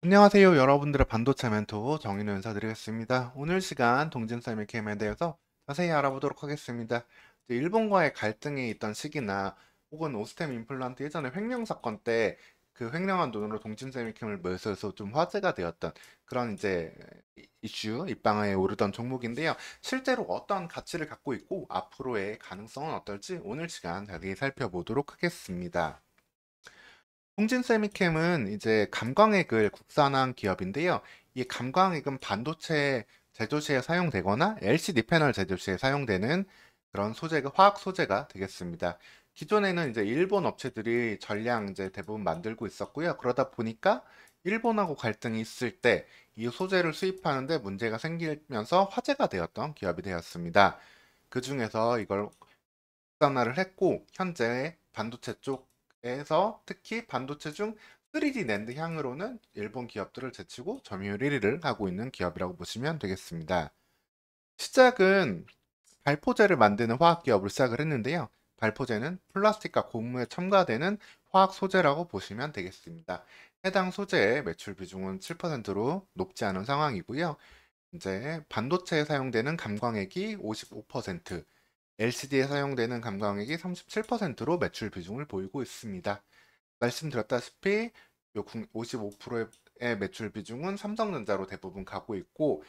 안녕하세요. 여러분들의 반도체 멘토 정인호 인사드리겠습니다. 오늘 시간 동진세미 캠에 대해서 자세히 알아보도록 하겠습니다. 이제 일본과의 갈등이 있던 시기나 혹은 오스템 임플란트 예전에 횡령 사건 때 그 횡령한 돈으로 동진세미 캠을 매수해서 좀 화제가 되었던 그런 이제 이슈, 입방아에 오르던 종목인데요. 실제로 어떤 가치를 갖고 있고 앞으로의 가능성은 어떨지 오늘 시간 자세히 살펴보도록 하겠습니다. 통진세미캠은 이제 감광액을 국산한 기업인데요. 이 감광액은 반도체 제조 시에 사용되거나 LCD 패널 제조 시에 사용되는 그런 소재가 화학 소재가 되겠습니다. 기존에는 이제 일본 업체들이 전량 이제 대부분 만들고 있었고요. 그러다 보니까 일본하고 갈등이 있을 때 이 소재를 수입하는데 문제가 생기면서 화제가 되었던 기업이 되었습니다. 그 중에서 이걸 국산화를 했고 현재 반도체 쪽에서 특히 반도체 중 3D 낸드 향으로는 일본 기업들을 제치고 점유율 1위를 하고 있는 기업이라고 보시면 되겠습니다. 시작은 발포제를 만드는 화학 기업을 시작을 했는데요. 발포제는 플라스틱과 고무에 첨가되는 화학 소재라고 보시면 되겠습니다. 해당 소재의 매출 비중은 7%로 높지 않은 상황이고요. 이제 반도체에 사용되는 감광액이 55%, LCD에 사용되는 감광액이 37%로 매출 비중을 보이고 있습니다. 말씀드렸다시피 55%의 매출 비중은 삼성전자로 대부분 가고 있고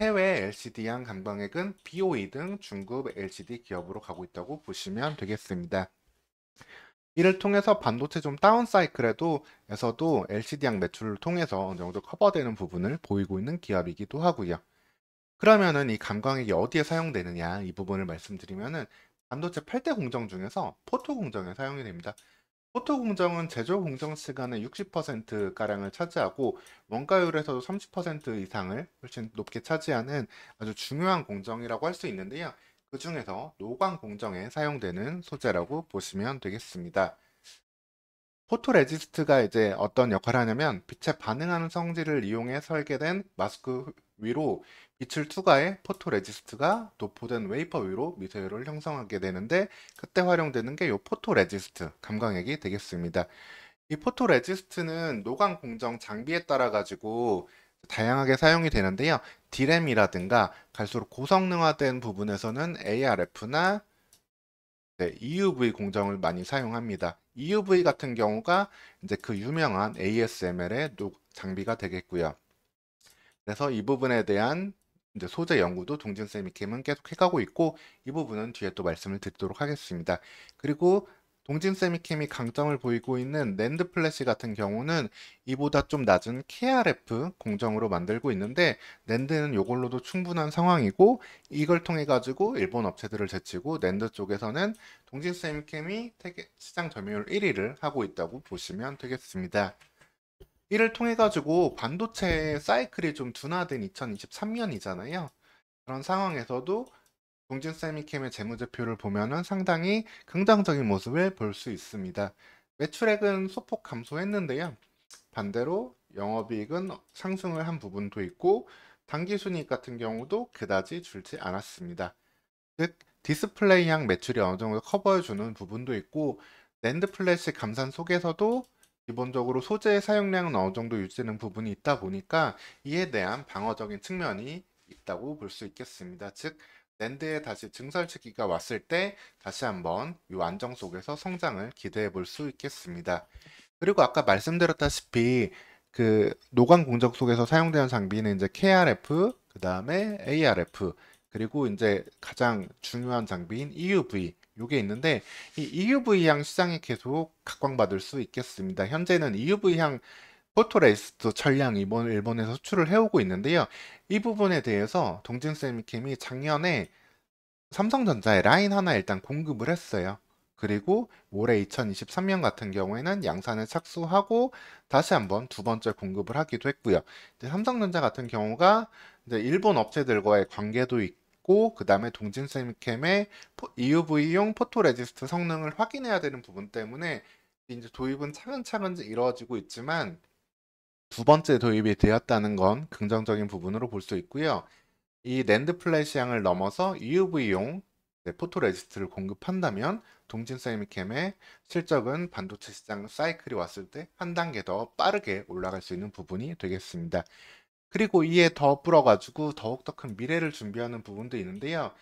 해외 LCD향 감광액은 BOE 등 중국 LCD 기업으로 가고 있다고 보시면 되겠습니다. 이를 통해서 반도체 좀 다운 사이클에서도 LCD향 매출을 통해서 어느 정도 커버되는 부분을 보이고 있는 기업이기도 하고요. 그러면은 이 감광액이 어디에 사용되느냐 이 부분을 말씀드리면은 반도체 8대 공정 중에서 포토 공정에 사용이 됩니다. 포토 공정은 제조 공정 시간의 60%가량을 차지하고 원가율에서도 30% 이상을 훨씬 높게 차지하는 아주 중요한 공정이라고 할 수 있는데요. 그 중에서 노광 공정에 사용되는 소재라고 보시면 되겠습니다. 포토레지스트가 이제 어떤 역할을 하냐면 빛에 반응하는 성질을 이용해 설계된 마스크 위로 빛을 투과해 포토레지스트가 도포된 웨이퍼 위로 미세율을 형성하게 되는데 그때 활용되는 게 이 포토레지스트 감광액이 되겠습니다. 이 포토레지스트는 노광 공정 장비에 따라 가지고 다양하게 사용이 되는데요. D램이라든가 갈수록 고성능화된 부분에서는 ARF나 네, EUV 공정을 많이 사용합니다. EUV 같은 경우가 이제 그 유명한 ASML의 장비가 되겠고요. 그래서 이 부분에 대한 이제 소재 연구도 동진세미캠은 계속 해가고 있고 이 부분은 뒤에 또 말씀을 드리도록 하겠습니다. 그리고 동진세미캠이 강점을 보이고 있는 낸드 플래시 같은 경우는 이보다 좀 낮은 KRF 공정으로 만들고 있는데 낸드는 이걸로도 충분한 상황이고 이걸 통해 가지고 일본 업체들을 제치고 낸드 쪽에서는 동진세미캠이 시장 점유율 1위를 하고 있다고 보시면 되겠습니다. 이를 통해 가지고 반도체 사이클이 좀 둔화된 2023년이잖아요. 그런 상황에서도 동진 세미캠의 재무제표를 보면은 상당히 긍정적인 모습을 볼 수 있습니다. 매출액은 소폭 감소했는데요. 반대로 영업이익은 상승을 한 부분도 있고 당기순이익 같은 경우도 그다지 줄지 않았습니다. 즉 디스플레이향 매출이 어느 정도 커버해주는 부분도 있고 낸드 플래시 감산 속에서도 기본적으로 소재의 사용량은 어느 정도 유지되는 부분이 있다 보니까 이에 대한 방어적인 측면이 있다고 볼 수 있겠습니다. 즉 낸드에 다시 증설시기가 왔을 때 다시 한번 이 안정 속에서 성장을 기대해 볼 수 있겠습니다. 그리고 아까 말씀드렸다시피 그 노광 공정 속에서 사용되는 장비는 이제 KRF, 그 다음에 ARF, 그리고 이제 가장 중요한 장비인 EUV 요게 있는데 이 EUV향 시장이 계속 각광받을 수 있겠습니다. 현재는 EUV향 포토레지스트 전량 일본에서 수출을 해오고 있는데요. 이 부분에 대해서 동진세미캠이 작년에 삼성전자에 라인 하나 일단 공급을 했어요. 그리고 올해 2023년 같은 경우에는 양산을 착수하고 다시 한번 두 번째 공급을 하기도 했고요. 이제 삼성전자 같은 경우가 이제 일본 업체들과의 관계도 있고 그 다음에 동진세미캠의 EUV용 포토레지스트 성능을 확인해야 되는 부분 때문에 이제 도입은 차근차근 이루어지고 있지만 두 번째 도입이 되었다는 건 긍정적인 부분으로 볼 수 있고요. 이 낸드 플래시향을 넘어서 EUV용 포토레지스트를 공급한다면 동진 세미캠의 실적은 반도체 시장 사이클이 왔을 때 한 단계 더 빠르게 올라갈 수 있는 부분이 되겠습니다. 그리고 이에 더불어 가지고 더욱더 큰 미래를 준비하는 부분도 있는데요.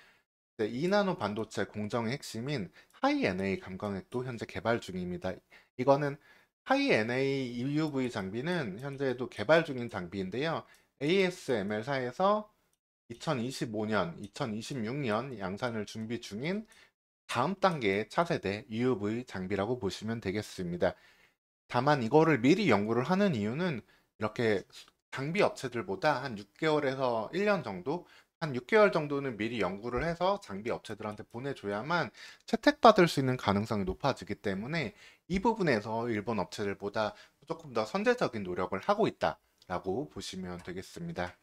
네, 2나노 반도체 공정의 핵심인 하이 NA 감광핵도 현재 개발 중입니다. 이거는 하이 NA EUV 장비는 현재도 개발 중인 장비인데요. ASML사에서 2025년, 2026년 양산을 준비 중인 다음 단계의 차세대 EUV 장비라고 보시면 되겠습니다. 다만 이거를 미리 연구를 하는 이유는 이렇게 장비 업체들보다 한 6개월에서 1년 정도, 한 6개월 정도는 미리 연구를 해서 장비 업체들한테 보내줘야만 채택받을 수 있는 가능성이 높아지기 때문에 이 부분에서 일본 업체들보다 조금 더 선제적인 노력을 하고 있다라고 보시면 되겠습니다.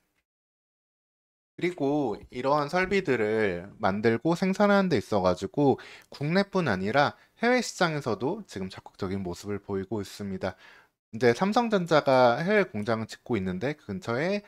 그리고 이러한 설비들을 만들고 생산하는 데 있어가지고 국내뿐 아니라 해외 시장에서도 지금 적극적인 모습을 보이고 있습니다. 이제 삼성전자가 해외 공장을 짓고 있는데 그 근처에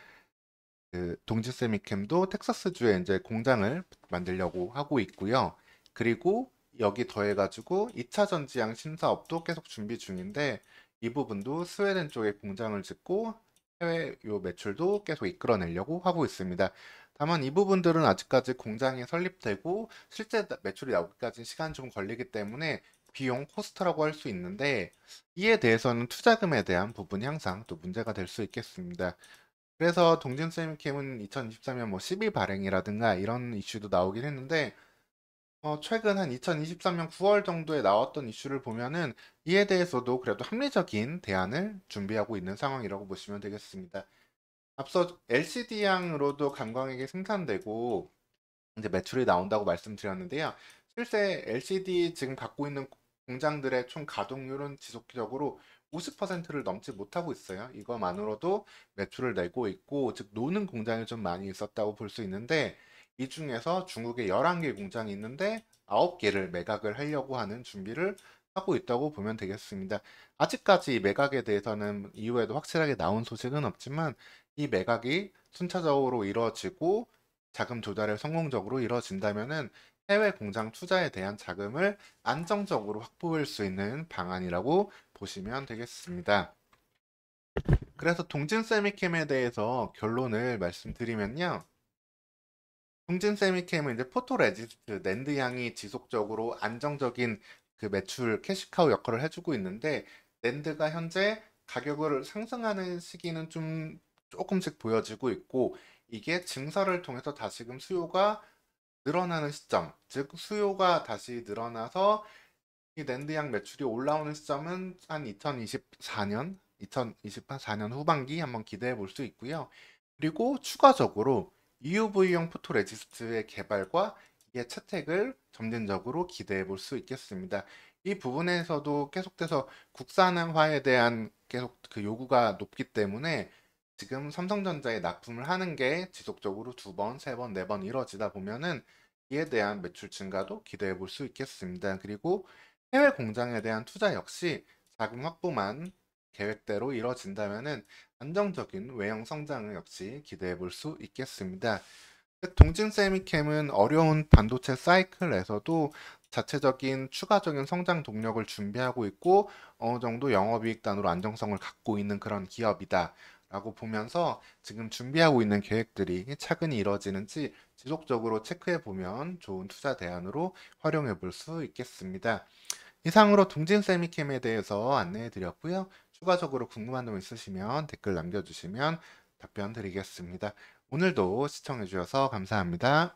그 동지세미캠도 텍사스주에 이제 공장을 만들려고 하고 있고요. 그리고 여기 더해가지고 2차 전지양 신사업도 계속 준비 중인데 이 부분도 스웨덴 쪽에 공장을 짓고 해외 요 매출도 계속 이끌어내려고 하고 있습니다. 다만 이 부분들은 아직까지 공장이 설립되고 실제 매출이 나오기까지 시간이 좀 걸리기 때문에 비용 코스트라고 할 수 있는데 이에 대해서는 투자금에 대한 부분이 항상 또 문제가 될 수 있겠습니다. 그래서 동진세미캠은 2023년 뭐 12 발행이라든가 이런 이슈도 나오긴 했는데 최근 한 2023년 9월 정도에 나왔던 이슈를 보면은 이에 대해서도 그래도 합리적인 대안을 준비하고 있는 상황이라고 보시면 되겠습니다. 앞서 LCD향으로도 감광액이 생산되고 이제 매출이 나온다고 말씀드렸는데요. 실제 LCD 지금 갖고 있는 공장들의 총 가동률은 지속적으로 50%를 넘지 못하고 있어요. 이것만으로도 매출을 내고 있고, 즉 노는 공장이 좀 많이 있었다고 볼 수 있는데 이 중에서 중국에 11개 공장이 있는데 9개를 매각을 하려고 하는 준비를 하고 있다고 보면 되겠습니다. 아직까지 이 매각에 대해서는 이후에도 확실하게 나온 소식은 없지만 이 매각이 순차적으로 이루어지고 자금 조달을 성공적으로 이루어진다면은 해외 공장 투자에 대한 자금을 안정적으로 확보할 수 있는 방안이라고 보시면 되겠습니다. 그래서 동진 세미캠에 대해서 결론을 말씀드리면요. 동진 세미캠은 이제 포토레지스트, 낸드 양이 지속적으로 안정적인 그 매출 캐시카우 역할을 해주고 있는데 낸드가 현재 가격을 상승하는 시기는 좀 조금씩 보여지고 있고 이게 증설을 통해서 다시금 수요가 늘어나는 시점, 즉 수요가 다시 늘어나서 이 낸드양 매출이 올라오는 시점은 한 2024년 후반기 한번 기대해 볼 수 있고요. 그리고 추가적으로 EUV용 포토레지스트의 개발과 이의 채택을 점진적으로 기대해 볼 수 있겠습니다. 이 부분에서도 계속돼서 국산화에 대한 계속 그 요구가 높기 때문에 지금 삼성전자에 납품을 하는 게 지속적으로 두 번, 세 번, 네 번 이루어지다 보면은 이에 대한 매출 증가도 기대해 볼 수 있겠습니다. 그리고 해외 공장에 대한 투자 역시 자금 확보만 계획대로 이뤄진다면은 안정적인 외형 성장을 역시 기대해 볼 수 있겠습니다. 동진 세미캠은 어려운 반도체 사이클에서도 자체적인 추가적인 성장 동력을 준비하고 있고 어느 정도 영업이익단으로 안정성을 갖고 있는 그런 기업이다. 라고 보면서 지금 준비하고 있는 계획들이 차근히 이뤄지는지 지속적으로 체크해 보면 좋은 투자 대안으로 활용해 볼 수 있겠습니다. 이상으로 동진 세미캠에 대해서 안내해 드렸고요. 추가적으로 궁금한 점 있으시면 댓글 남겨주시면 답변 드리겠습니다. 오늘도 시청해 주셔서 감사합니다.